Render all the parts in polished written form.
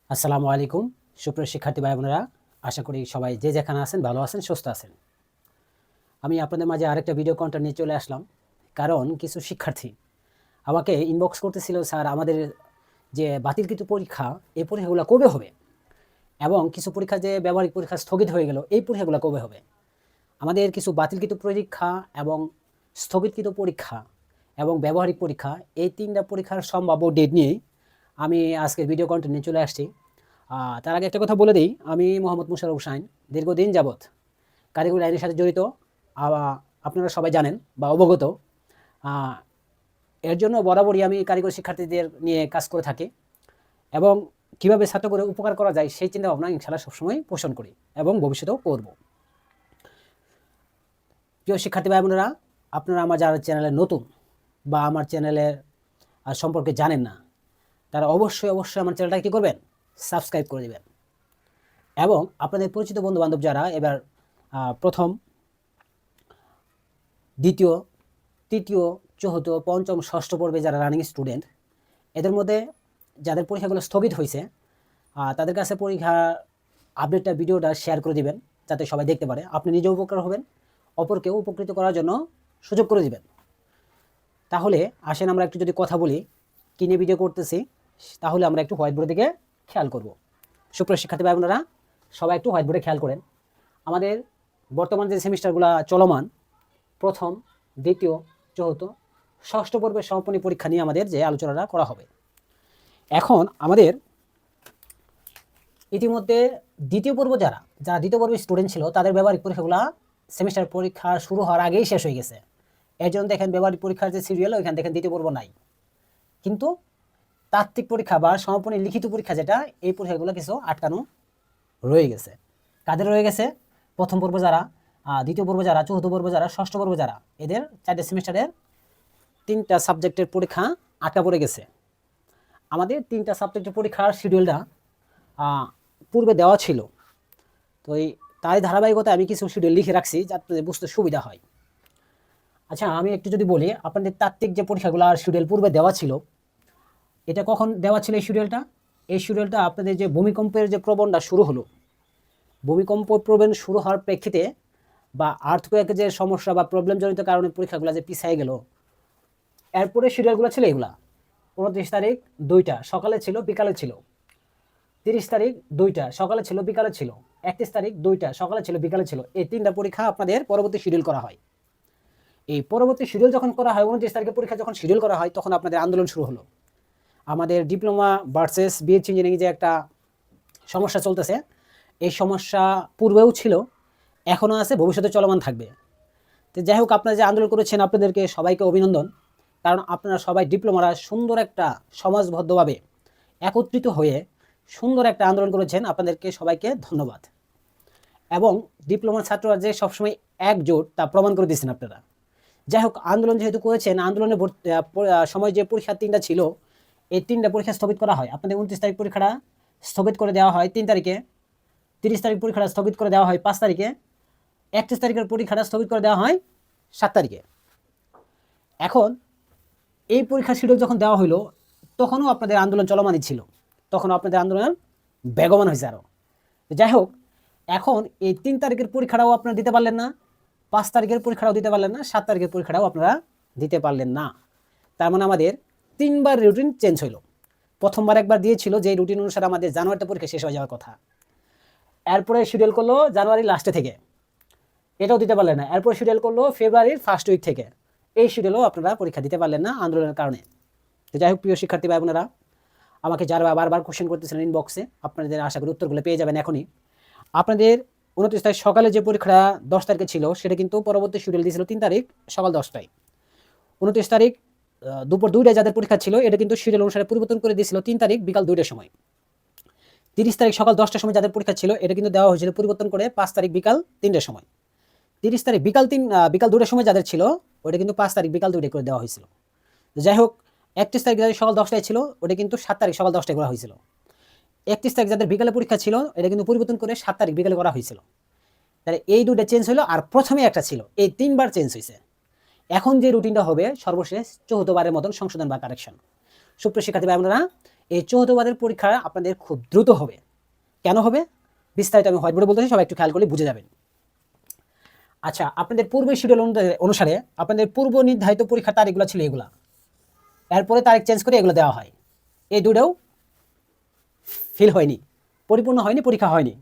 আসসালামু আলাইকুম সুপ্রিয় শিক্ষার্থী ভাই বোনেরা, আশা করি সবাই যে যেখানে আছেন ভালো আছেন, সুস্থ আছেন। আমি আপনাদের মাঝে আরেকটা ভিডিও কন্টেন্ট নিয়ে চলে আসলাম, কারণ কিছু শিক্ষার্থী আমাকে ইনবক্স করতেছিল, স্যার আমাদের যে বাতিলকৃত পরীক্ষা, এই পরীক্ষাগুলো কবে হবে, এবং কিছু পরীক্ষা যে ব্যবহারিক পরীক্ষা স্থগিত হয়ে গেল, এই পরীক্ষাগুলো কবে হবে। আমাদের কিছু বাতিলকৃত পরীক্ষা এবং স্থগিতকৃত পরীক্ষা এবং ব্যবহারিক পরীক্ষা, এই তিনটা পরীক্ষার সম্ভাব্য ডেট নিয়ে আমি আজকের ভিডিও কন্টেন্ট নিয়ে চলে আসছি। তার আগে একটা কথা বলে দিই, আমি মোহাম্মদ মুশাররফ হোসাইন, দীর্ঘদিন যাবৎ কারিগরি লাইনের সাথে জড়িত। আপনারা সবাই জানেন বা অবগত। আহ, এর জন্য বরাবরই আমি কারিগরি শিক্ষার্থীদের নিয়ে কাজ করে থাকি, এবং কীভাবে ছাত্রদের উপকার করা যায় সেই চিন্তা ভাবনা ইনশাআল্লাহ সবসময় পোষণ করি এবং ভবিষ্যতেও করব। প্রিয় শিক্ষার্থী ভাই বোনেরা, আপনারা আমার যারা চ্যানেলে নতুন বা আমার চ্যানেলের সম্পর্কে জানেন না, তারা অবশ্যই অবশ্যই আমার চ্যানেলটা কী করবেন, সাবস্ক্রাইব করে দেবেন। এবং আপনাদের পরিচিত বন্ধু বান্ধব যারা এবার প্রথম, দ্বিতীয়, তৃতীয়, চতুর্থ, পঞ্চম, ষষ্ঠ পর্বে যারা রানিং স্টুডেন্ট, এদের মধ্যে যাদের পরীক্ষাগুলো স্থগিত হয়েছে, তাদের কাছে পরীক্ষা আপডেটটা ভিডিওটা শেয়ার করে দিবেন, যাতে সবাই দেখতে পারে। আপনি নিজেও উপকার হবেন, অপরকেও উপকৃত করার জন্য সুযোগ করে দিবেন। তাহলে আসেন আমরা একটু যদি কথা বলি কী নিয়ে ভিডিও করতেছি, তাহলে আমরা একটু হোয়াইট বোর্ডের দিকে খেয়াল করব। সুপ্রিয় শিক্ষার্থী ভাই বোনেরা, সবাই একটু হোয়াইট বোর্ডে খেয়াল করেন। আমাদের বর্তমান যে সেমিস্টারগুলো চলমান, প্রথম, দ্বিতীয়, চতুর্থ, ষষ্ঠ পর্বের সমাপনী পরীক্ষা নিয়ে আমাদের যে আলোচনাটা করা হবে। এখন আমাদের ইতিমধ্যে দ্বিতীয় পর্ব যারা যারা দ্বিতীয় পর্বের স্টুডেন্ট ছিল, তাদের ব্যবহারিক পরীক্ষাগুলো সেমিস্টার পরীক্ষা শুরু হওয়ার আগেই শেষ হয়ে গেছে। এর জন্য দেখেন ব্যবহারিক পরীক্ষার যে সিরিয়াল, ওইখানে দেখেন দ্বিতীয় পর্ব নাই, কিন্তু তাত্ত্বিক পরীক্ষা বা সমাপনী লিখিত পরীক্ষা যেটা, এই পরীক্ষাগুলো কিছু আটকানো রয়ে গেছে। কাদের রয়ে গেছে? প্রথম পর্ব যারা, দ্বিতীয় পর্ব যারা, চতুর্থ পর্ব যারা, ষষ্ঠ পর্ব যারা, এদের 4টে সেমিস্টারের 3টা সাবজেক্টের পরীক্ষা আটকা পড়ে গেছে। আমাদের 3টা সাবজেক্টের পরীক্ষার শিডিউলটা পূর্বে দেওয়া ছিল, তো এই তারই ধারাবাহিকতায় আমি কিছু শিডিউল লিখে রাখছি, যাতে বুঝতে সুবিধা হয়। আচ্ছা, আমি একটু যদি বলি, আপনাদের তাত্ত্বিক যে পরীক্ষাগুলো আর শিডিউল পূর্বে দেওয়া ছিল, এটা কখন দেওয়া ছিল? এই শিডিউলটা আপনাদের যে ভূমিকম্পের যে প্রবণটা শুরু হলো, ভূমিকম্প প্রবণ শুরু হওয়ার প্রেক্ষিতে বা আর্থকুয়েকের যে সমস্যা বা প্রবলেমজনিত কারণে পরীক্ষাগুলো যে পিছিয়ে গেল, এরপরে শিডিউলগুলো ছিল এগুলা। 29 তারিখ 2টা সকালে ছিল, বিকালে ছিল। 30 তারিখ 2টা সকালে ছিল, বিকালে ছিল। 31 তারিখ 2টা সকালে ছিল, বিকালে ছিল। এই 3টা পরীক্ষা আপনাদের পরবর্তী শিডিউল করা হয়। এই পরবর্তী শিডিউল যখন করা হয়, 29 তারিখের পরীক্ষা যখন শিডিউল করা হয়, তখন আপনাদের আন্দোলন শুরু হলো। আমাদের ডিপ্লোমা ভার্সেস বিএসসি ইঞ্জিনিয়ারিং যে একটা সমস্যা চলতেছে, এই সমস্যা পূর্বেও ছিল, এখনও আছে, ভবিষ্যতে চলমান থাকবে। তো যাই হোক, আপনারা যে আন্দোলন করেছেন, আপনাদেরকে সবাইকে অভিনন্দন, কারণ আপনারা সবাই ডিপ্লোমারা সুন্দর একটা সমাজবদ্ধভাবে একত্রিত হয়ে সুন্দর একটা আন্দোলন করেছেন। আপনাদেরকে সবাইকে ধন্যবাদ। এবং ডিপ্লোমার ছাত্ররা যে সবসময় একজোট, তা প্রমাণ করে দিয়েছেন আপনারা। যাই হোক, আন্দোলন যেহেতু করেছেন, আন্দোলনের সময় যে পরীক্ষা 3টা ছিল, এই 3টা পরীক্ষা স্থগিত করা হয়। আপনাদের 29 তারিখ পরীক্ষাটা স্থগিত করে দেওয়া হয় 3 তারিখে, 30 তারিখ পরীক্ষাটা স্থগিত করে দেওয়া হয় 5 তারিখে, 31 তারিখের পরীক্ষাটা স্থগিত করে দেওয়া হয় 7 তারিখে। এখন এই পরীক্ষার শিডিউল যখন দেওয়া হইলো, তখনও আপনাদের আন্দোলন চলমানই ছিল, তখনও আপনাদের আন্দোলন বেগবান হয়েছে আরও। যাই হোক, এখন এই 3 তারিখের পরীক্ষাটাও আপনারা দিতে পারলেন না, 5 তারিখের পরীক্ষাটাও দিতে পারলেন না, 7 তারিখের পরীক্ষাটাও আপনারা দিতে পারলেন না। তার মানে আমাদের 3বার রুটিন চেঞ্জ হইল। প্রথমবার একবার দিয়েছিল যে রুটিন অনুসারে আমাদের জানুয়ারিতে পরীক্ষা শেষ হয়ে যাওয়ার কথা, এরপরে শিডিউল করলো জানুয়ারি লাস্টে থেকে, এটাও দিতে পারলেন না। এরপর শিডিউল করলো ফেব্রুয়ারির ফার্স্ট উইক থেকে, এই শিডিউলও আপনারা পরীক্ষা দিতে পারলেন না আন্দোলনের কারণে। তো যাই হোক, প্রিয় শিক্ষার্থী ভাই বোনেরা, আমাকে যারা বারবার কোশ্চেন করতেছিলেন ইনবক্সে, আপনাদের আশা করি উত্তরগুলো পেয়ে যাবেন এখনই। আপনাদের 29 তারিখ সকালে যে পরীক্ষাটা 10 তারিখে ছিল, সেটা কিন্তু পরবর্তী শিডিউল দিয়েছিল 3 তারিখ সকাল 10টায়। 29 তারিখ দুপুর 2টায় যাদের পরীক্ষা ছিল, এটা কিন্তু শিডিউল অনুসারে পরিবর্তন করে দিয়েছিল 3 তারিখ বিকাল 2টার সময়। 30 তারিখ সকাল 10টার সময় যাদের পরীক্ষা ছিল, এটা কিন্তু দেওয়া হয়েছিল পরিবর্তন করে 5 তারিখ বিকাল 3টার সময়। 30 তারিখ বিকাল 2টার সময় যাদের ছিল, ওটা কিন্তু 5 তারিখ বিকাল 2টায় করে দেওয়া হয়েছিল। যাই হোক, 31 তারিখ যাদের সকাল 10টায় ছিল, ওটা কিন্তু 7 তারিখ সকাল 10টায় করা হয়েছিল। 31 তারিখ যাদের বিকালে পরীক্ষা ছিল, এটা কিন্তু পরিবর্তন করে 7 তারিখ বিকালে করা হয়েছিল। তাহলে এই দুটো চেঞ্জ হলো, আর প্রথমে একটা ছিল, এই 3বার চেঞ্জ হয়েছে। এখন যে রুটিনটা হবে সর্বশেষ 4র্থবারের মতন সংশোধন বা কারেকশন। সুপ্রিয় শিক্ষার্থী ভাই বোনেরা, এই চতুর্থ বারের পরীক্ষা আপনাদের খুব দ্রুত হবে। কেন হবে বিস্তারিত আমি হোয়াইট বোর্ডে বলতেছি, সবাই একটু খেয়াল করলে বুঝে যাবেন। আচ্ছা, আপনাদের পূর্বের শিডিউল অনুসারে আপনাদের পূর্ব নির্ধারিত পরীক্ষার তারিখগুলো ছিল এগুলা, এরপরে তারিখ চেঞ্জ করে এগুলো দেওয়া হয়। এই দুটোও ফিল হয়নি, পরিপূর্ণ হয়নি, পরীক্ষা হয়নি।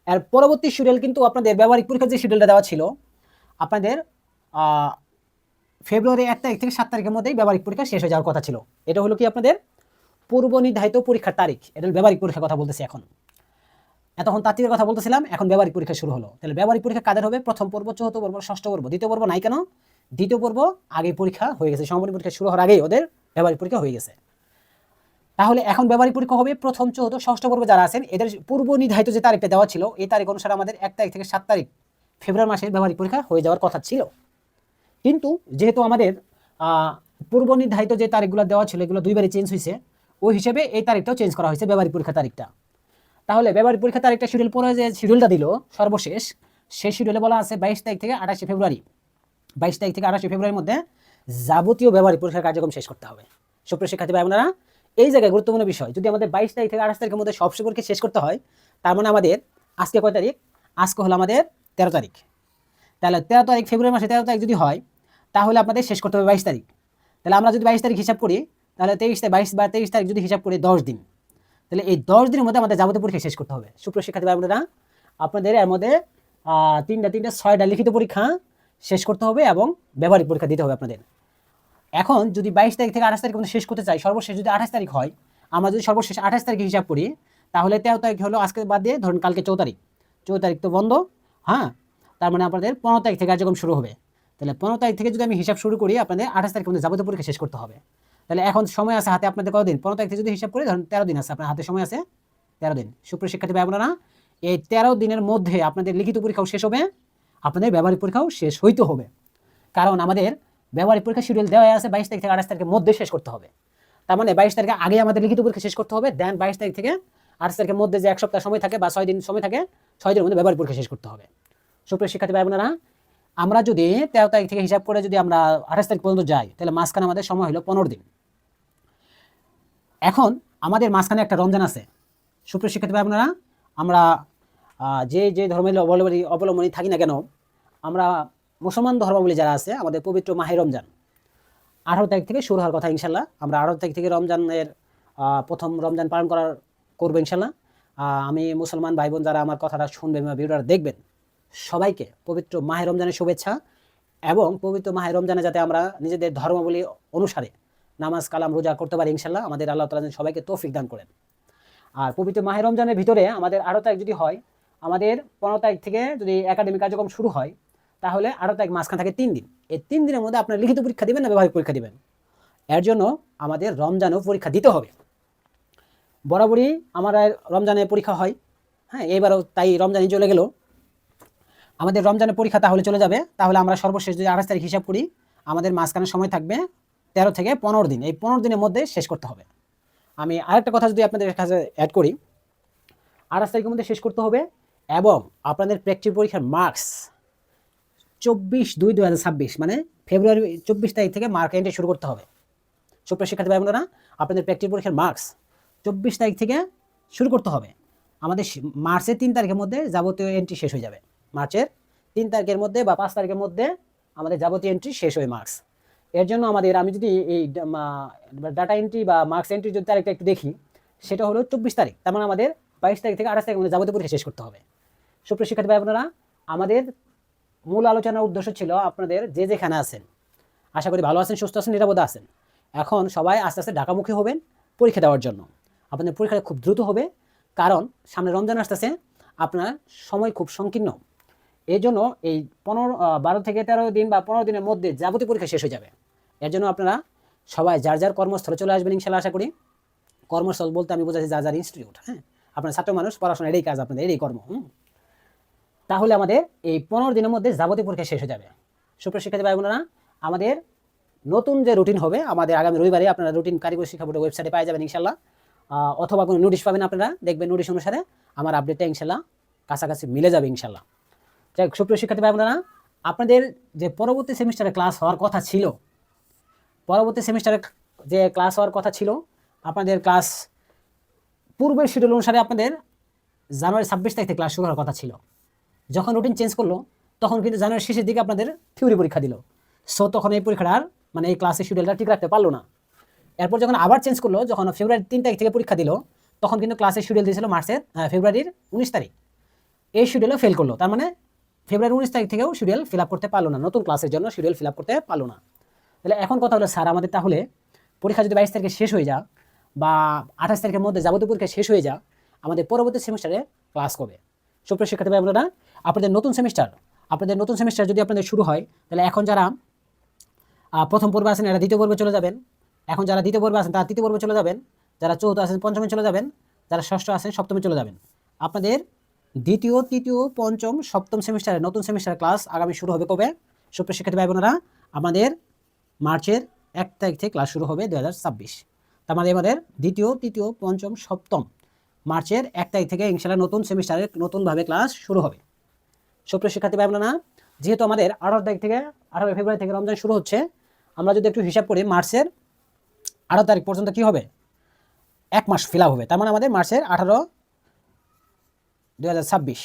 এর পরবর্তী শিডিউল কিন্তু আপনাদের ব্যবহারিক পরীক্ষার যে শিডিউলটা দেওয়া ছিল আপনাদের ফেব্রুয়ারি 1 তারিখ থেকে 7 তারিখের মধ্যেই ব্যবহারিক পরীক্ষা শেষ হয়ে যাওয়ার কথা ছিল। এটা হলো কি আপনাদের পূর্ব নির্ধারিত পরীক্ষার তারিখ, এটা ব্যবহারিক পরীক্ষার কথা বলতেছি এখন। এতক্ষণ তাত্ত্বিকের কথা বলতেছিলাম, এখন ব্যবহারিক পরীক্ষা শুরু হলো। তাহলে ব্যবহারিক পরীক্ষা কাদের হবে? প্রথম পর্ব, চতুর্থ পর্ব, ষষ্ঠ পর্ব। দ্বিতীয় পর্ব নাই কেন? দ্বিতীয় পর্ব আগে পরীক্ষা হয়ে গেছে, সমাপনী পরীক্ষা শুরু হওয়ার আগেই ওদের ব্যবহারিক পরীক্ষা হয়ে গেছে। তাহলে এখন ব্যবহারিক পরীক্ষা হবে প্রথম, চতুর্থ, ষষ্ঠ পর্বে যারা আছেন এদের পূর্ব নির্ধারিত যে তারিখটা দেওয়া ছিল এই তারিখ অনুসারে আমাদের 1 তারিখ থেকে 7 তারিখ ফেব্রুয়ারি মাসে ব্যবহারিক পরীক্ষা হয়ে যাওয়ার কথা ছিল। কিন্তু যেহেতু আমাদের পূর্ব নির্ধারিত যে তারিখগুলো দেওয়া ছিল এগুলো দুইবারই চেঞ্জ হয়েছে, ওই হিসেবে এই তারিখটাও চেঞ্জ করা হয়েছে, ব্যবহারিক পরীক্ষা তারিখটা। তাহলে ব্যবহারিক পরীক্ষা তারিখটা শিডিউল পরে যে শিডিউলটা দিল সর্বশেষ, সেই শিডিউলে বলা আছে 22 তারিখ থেকে 28 ফেব্রুয়ারি। 22 তারিখ থেকে 28 ফেব্রুয়ারির মধ্যে যাবতীয় ব্যবহারিক পরীক্ষার কার্যক্রম শেষ করতে হবে। সুপ্রিয় শিক্ষার্থী ভাই বোনেরা, এই জায়গায় গুরুত্বপূর্ণ বিষয়, যদি আমাদের 22 তারিখ থেকে 28 তারিখের মধ্যে সব পরীক্ষা শেষ করতে হয়, তার মানে আমাদের আজকে কয় তারিখ? আজকে হলো আমাদের 13 তারিখ। তাহলে 13 তারিখ ফেব্রুয়ারি মাসে 13 তারিখ যদি হয় তাহলে আপনাদের শেষ করতে হবে 22 তারিখ। তাহলে আমরা যদি 22 তারিখ হিসাব করি তাহলে 23 তারিখ যদি হিসাব করি 10 দিন, তাহলে এই 10 দিনের মধ্যে আমাদের যাবতীয় পরীক্ষা শেষ করতে হবে। সুপ্রিয় শিক্ষার্থী ভাই বোনেরা, আপনাদের এর মধ্যে 6টা লিখিত পরীক্ষা শেষ করতে হবে এবং ব্যবহারিক পরীক্ষা দিতে হবে আপনাদের। এখন যদি 22 তারিখ থেকে 28 তারিখ মধ্যে শেষ করতে চাই, সর্বশেষ যদি 28 তারিখ হয়, আমরা যদি সর্বশেষ 28 তারিখে হিসাব করি তাহলে 13 তারিখ হলো আজকে বাদ দিয়ে ধরুন কালকে 14 তারিখ, 14 তারিখ তো বন্ধ, হ্যাঁ, তার মানে আপনাদের 15 তারিখ থেকে কার্যক্রম শুরু হবে। তাহলে 15 তারিখ থেকে যদি আমি হিসাব শুরু করি আপনাদের 28 তারিখের মধ্যে যাবতীয় পরীক্ষা শেষ করতে হবে। তাহলে এখন সময় আছে হাতে আপনাদের কতদিন? 15 তারিখ থেকে যদি হিসাব করি ধরুন 13 দিন আছে আপনার হাতে, সময় আছে 13 দিন। সুপ্রিয় শিক্ষার্থী ভাই বোনেরা, এই 13 দিনের মধ্যে আপনাদের লিখিত পরীক্ষাও শেষ হবে, আপনাদের ব্যবহারিক পরীক্ষাও শেষ হইতে হবে। কারণ আমাদের ব্যবহারিক পরীক্ষা শিডিউল দেওয়া আছে 22 তারিখ থেকে 28 তারিখের মধ্যে শেষ করতে হবে। তার মানে 22 তারিখে আগে আমাদের লিখিত পরীক্ষা শেষ করতে হবে, দেন 22 তারিখ থেকে 28 তারিখের মধ্যে যে 1 সপ্তাহ সময় থাকে বা 6 দিন সময় থাকে, 6 দিনের মধ্যে ব্যবহারিক পরীক্ষা শেষ করতে হবে। সুপ্রিয় শিক্ষার্থী ভাই বোনেরা, আমরা যদি 13 তারিখ থেকে হিসাব করে যদি আমরা 28 তারিখ পর্যন্ত যাই তাহলে মাঝখানে আমাদের সময় হলো 15 দিন। এখন আমাদের মাঝখানে একটা রমজান আছে। সুপ্রিয় শিক্ষার্থী ভাই বোনেরা, আমরা যে ধর্মের অবলম্বনী থাকি না কেন, আমরা মুসলমান ধর্মাবলী যারা আছে আমাদের পবিত্র মাহে রমজান 18 তারিখ থেকে শুরু হওয়ার কথা ইনশাল্লাহ। আমরা 18 তারিখ থেকে রমজানের প্রথম রমজান পালন করবো ইনশাল্লাহ। আমি মুসলমান ভাই বোন যারা আমার কথাটা শুনবেন বা ভিডিওটা দেখবেন সবাইকে পবিত্র মাহে রমজানের শুভেচ্ছা, এবং পবিত্র মাহে রমজানে যাতে আমরা নিজেদের ধর্মাবলী অনুসারে নামাজ কালাম রোজা করতে পারি ইনশাল্লাহ, আমাদের আল্লাহ তাআলা যেন সবাইকে তৌফিক দান করেন। আর পবিত্র মাহে রমজানের ভিতরে আমাদের 18 তারিখ যদি হয়, আমাদের 15 তারিখ থেকে যদি একাডেমিক কার্যক্রম শুরু হয় তাহলে 18 তারিখ মাঝখান থাকে 3 দিন। এই 3 দিনের মধ্যে আপনার লিখিত পরীক্ষা দিবেন না ব্যবহারিক পরীক্ষা দিবেন? এর জন্য আমাদের রমজানও পরীক্ষা দিতে হবে। বরাবরই আমার রমজানে পরীক্ষা হয়, হ্যাঁ, এবারও তাই রমজানই চলে গেল, আমাদের রমজানের পরীক্ষা তাহলে চলে যাবে। তাহলে আমরা সর্বশেষ যদি 28 তারিখ হিসাব করি আমাদের মাঝখানে সময় থাকবে 13 থেকে 15 দিন। এই 15 দিনের মধ্যে শেষ করতে হবে। আমি আরেকটা কথা যদি আপনাদের কাছে অ্যাড করি, 28 তারিখের মধ্যে শেষ করতে হবে এবং আপনাদের প্র্যাকটিস পরীক্ষার মার্কস 24/2/2026 মানে ফেব্রুয়ারি 24 তারিখ থেকে মার্ক এন্ট্রি শুরু করতে হবে। সুপ্রিয় শিক্ষার্থী ভাই বোনেরা, আপনাদের প্র্যাকটিস পরীক্ষার মার্কস 24 তারিখ থেকে শুরু করতে হবে। আমাদের মার্চের 3 তারিখের মধ্যে যাবতীয় এন্ট্রি শেষ হয়ে যাবে। মার্চের 3 তারিখের মধ্যে বা 5 তারিখের মধ্যে আমাদের যাবতীয় এন্ট্রি শেষ হয়ে মার্কস। এর জন্য আমাদের আমি যদি এই ডাটা এন্ট্রি বা মার্কস এন্ট্রি যদি তারিখটা একটু দেখি, সেটা হলো 24 তারিখ। তার মানে আমাদের 22 তারিখ থেকে 28 তারিখের মধ্যে যাবতীয় পরীক্ষা শেষ করতে হবে। সুপ্রিয় শিক্ষার্থী ভাই বোনেরা, আমাদের মূল আলোচনার উদ্দেশ্য ছিল আপনাদের যে যেখানে আছেন আশা করি ভালো আছেন, সুস্থ আছেন, নিরাপদে আছেন। এখন সবাই আস্তে আস্তে ঢাকামুখী হবেন পরীক্ষা দেওয়ার জন্য। আপনাদের পরীক্ষাটা খুব দ্রুত হবে, কারণ সামনে রমজান আসতেছে, আপনার সময় খুব সংকীর্ণ। এই জন্য এই 12 থেকে 13 দিন বা 15 দিনের মধ্যে যাবতীয় পরীক্ষা শেষ হয়ে যাবে। এর জন্য আপনারা সবাই যার যার কর্মস্থলে চলে আসবেন ইনশাল্লাহ। আশা করি কর্মস্থল বলতে আমি বোঝাচ্ছি যার যার ইনস্টিটিউট, হ্যাঁ, আপনার ছাত্র মানুষ পড়াশোনা এটাই কাজ, আপনাদের এটাই কর্ম। তাহলে আমাদের এই 15 দিনের মধ্যে যাবতীয় পরীক্ষা শেষ হয়ে যাবে। সুপ্রিয় শিক্ষার্থী ভাই বোনেরা, আমাদের নতুন যে রুটিন হবে আমাদের আগামী রবিবারে আপনারা রুটিন কারিগরি শিক্ষা বোর্ডের ওয়েবসাইটে পাওয়া যাবেন ইনশাল্লাহ, অথবা কোনো নোটিশ পাবেন, আপনারা দেখবেন নোটিশ অনুসারে আমার আপডেটটা ইনশাল্লাহ কাছাকাছি মিলে যাবে ইনশাল্লাহ। যাই হোক, সুপ্রিয় শিক্ষার্থী ভাই বোনেরা, আপনাদের যে পরবর্তী সেমিস্টারে ক্লাস হওয়ার কথা ছিল, পরবর্তী সেমিস্টারে যে ক্লাস হওয়ার কথা ছিল আপনাদের ক্লাস পূর্বের শিডিউল অনুসারে আপনাদের জানুয়ারি 26 তারিখ থেকে ক্লাস শুরু হওয়ার কথা ছিল। যখন রুটিন চেঞ্জ করলো তখন কিন্তু জানুয়ারির শেষের দিকে আপনাদের থিওরি পরীক্ষা দিল। সো তখন এই পরীক্ষাটা আর মানে এই ক্লাসের শিডিউলটা ঠিক রাখতে পারলো না। এরপর যখন আবার চেঞ্জ করলো, যখন ফেব্রুয়ারি 3 তারিখ থেকে পরীক্ষা দিল, তখন কিন্তু ক্লাসের শিডিউল দিয়েছিল ফেব্রুয়ারির 19 তারিখ। এই শিডিউলও ফেল করলো। তার মানে ফেব্রুয়ারি 19 তারিখ থেকেও শিডিউল ফিল আপ করতে পারলো না, নতুন ক্লাসের জন্য শিডিউল ফিল আপ করতে পারলো না। তাহলে এখন কথা হলো স্যার, আমাদের তাহলে পরীক্ষা যদি 22 তারিখে শেষ হয়ে যায় বা 28 তারিখের মধ্যে যাবতীয় পরীক্ষা শেষ হয়ে যায়, আমাদের পরবর্তী সেমিস্টারে ক্লাস করবে। সুপ্রিয় শিক্ষার্থী ভাই বোনেরা, আপনাদের নতুন সেমিস্টার যদি আপনাদের শুরু হয়, তাহলে এখন যারা প্রথম পর্বে আছেন এরা দ্বিতীয় পর্বে চলে যাবেন, এখন যারা দ্বিতীয় পর্বে আছেন তারা তৃতীয় পর্বে চলে যাবেন, যারা চতুর্থ আছেন পঞ্চমে চলে যাবেন, যারা ষষ্ঠ আছেন সপ্তমে চলে যাবেন। আপনাদের দ্বিতীয়, তৃতীয়, পঞ্চম, সপ্তম সেমিস্টারে নতুন সেমিস্টার ক্লাস আগামী শুরু হবে কবে? সুপ্রিয় শিক্ষার্থী ভাই বোনেরা, আমাদের মার্চের 1 তারিখ থেকে ক্লাস শুরু হবে 2026। তার মানে আমাদের দ্বিতীয়, তৃতীয়, পঞ্চম, সপ্তম মার্চের 1 তারিখ থেকে ইনশাআল্লাহ নতুন সেমিস্টারে নতুনভাবে ক্লাস শুরু হবে। সুপ্রিয় শিক্ষার্থী ভাই বোনেরা, যেহেতু আমাদের 18 তারিখ থেকে 18 ফেব্রুয়ারি থেকে রমজান শুরু হচ্ছে, আমরা যদি একটু হিসাব করি মার্চের 18 তারিখ পর্যন্ত কি হবে? 1 মাস ফিল আপ হবে। তার মানে আমাদের মার্চের 18, 2026,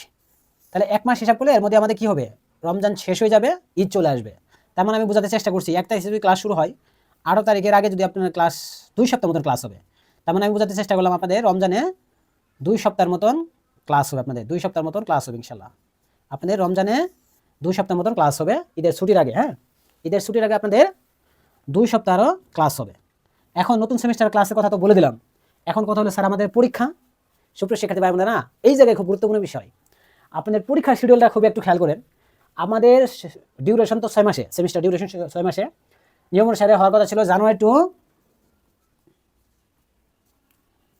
তাহলে 1 মাস হিসাব করলে এর মধ্যে আমাদের কি হবে? রমজান শেষ হয়ে যাবে, ঈদ চলে আসবে। তার মানে আমি বোঝাতে চেষ্টা করছি 1 তারিখ যদি ক্লাস শুরু হয়, 18 তারিখের আগে যদি আপনার ক্লাস 2 সপ্তাহ মতন ক্লাস হবে। তার মানে আমি বোঝাতে চেষ্টা করলাম আপনাদের রমজানে 2 সপ্তাহের মতন ক্লাস হবে, আপনাদের 2 সপ্তাহের মতন ক্লাস হবে ইনশাল্লাহ। আপনাদের রমজানে 2 সপ্তাহের মতন ক্লাস হবে ঈদের ছুটির আগে। হ্যাঁ, ঈদের ছুটির আগে আপনাদের 2 সপ্তাহেরও ক্লাস হবে। এখন নতুন সেমিস্টার ক্লাসের কথা তো বলে দিলাম, এখন কথা হলো স্যার আমাদের পরীক্ষা। সুপ্রিয় শিক্ষার্থী ভাই বোনেরা, এই জায়গায় খুব গুরুত্বপূর্ণ বিষয়, আপনাদের পরীক্ষার শিডিউলটা খুব একটু খেয়াল করেন। আমাদের ডিউরেশন তো 6 মাসে, সেমিস্টার ডিউরেশন 6 মাসে। নিয়ম অনুসারে হওয়ার কথা ছিল জানুয়ারি টু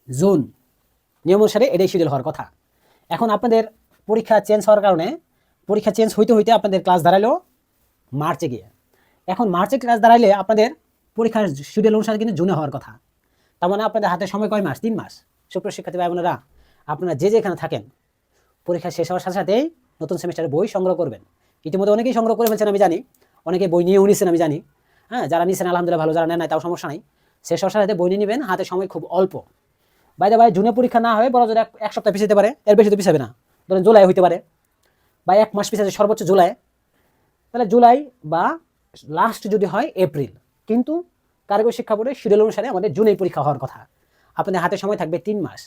জুন, নিয়ম অনুসারে এটাই শিডিউল হওয়ার কথা। এখন আপনাদের পরীক্ষা চেঞ্জ হওয়ার কারণে, পরীক্ষা চেঞ্জ হইতে হইতে আপনাদের ক্লাস দাঁড়ালো মার্চে গিয়ে। এখন মার্চে ক্লাস দাঁড়াইলে আপনাদের পরীক্ষার শিডিউল অনুসারে কিন্তু জুনে হওয়ার কথা। তার মানে আপনাদের হাতে সময় কয় মাস? 3 মাস। সুপ্রিয় শিক্ষার্থী ভাই বোনেরা, আপনারা যে যেখানে থাকেন পরীক্ষা শেষ হওয়ার সাথে সাথেই নতুন সেমিস্টারের বই সংগ্রহ করবেন। ইতিমধ্যে অনেকেই সংগ্রহ করে ফেলছেন আমি জানি, অনেকে বই নিয়েও নিছেন আমি জানি। হ্যাঁ, যারা নিছেন আলহামদুলিল্লাহ ভালো, যারা নেন নাই তাও সমস্যা নাই। শেষ হওয়ার সাথে বই নিয়ে নেবেন, হাতে সময় খুব অল্প। বাইরে ভাই জুনে পরীক্ষা না হয় বড় যদি 1 সপ্তাহ পিছাতে পারে, এর বেশি তো পিছাবে না। ধরেন জুলাই হইতে পারে বা 1 মাস পিছাতে সর্বোচ্চ জুলাই, তাহলে জুলাই বা লাস্ট যদি হয় এপ্রিল। কিন্তু কারিগরি শিক্ষা বোর্ডের শিডিউল অনুসারে আমাদের জুনেই পরীক্ষা হওয়ার কথা। আপনাদের হাতে সময় থাকবে 3 মাস,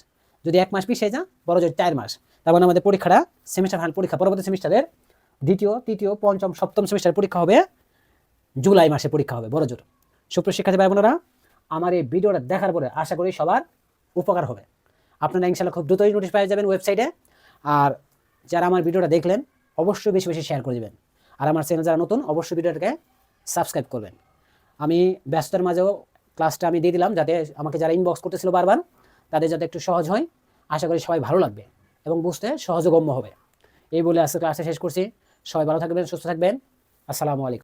যদি 1 মাস পিছিয়ে যা বড় যদি 4 মাস। তার মানে আমাদের পরীক্ষাটা সেমিস্টার ফাইনাল পরীক্ষা, পরবর্তী সেমিস্টারের দ্বিতীয়, তৃতীয়, পঞ্চম, সপ্তম সেমিস্টার পরীক্ষা হবে জুলাই মাসে পরীক্ষা হবে বড় জোর। সুপ্রিয় শিক্ষার্থী ভাই বোনেরা, আমার এই ভিডিওটা দেখার পরে আশা করি সবার উপকার হবে। আপনারা ইনশাআল্লাহ খুব দ্রুতই নোটিশ পেয়ে যাবেন ওয়েবসাইটে। আর যারা আমার ভিডিওটা দেখলেন অবশ্যই বেশি বেশি শেয়ার করে দেবেন। আর আমার চ্যানেল যারা নতুন অবশ্যই ভিডিওটাকে সাবস্ক্রাইব করবেন। আমি ব্যস্ততার মাঝেও ক্লাসটা আমি দিয়ে দিলাম, যাতে আমাকে যারা ইনবক্স করতেছিল বারবার তাদের যাতে একটু সহজ হয়। আশা করি সবাই ভালো লাগবে এবং বুঝতে সহজগম্য হবে। এই বলে আজকে ক্লাসটা শেষ করছি। সবাই ভালো থাকবেন, সুস্থ থাকবেন। আসসালামু আলাইকুম।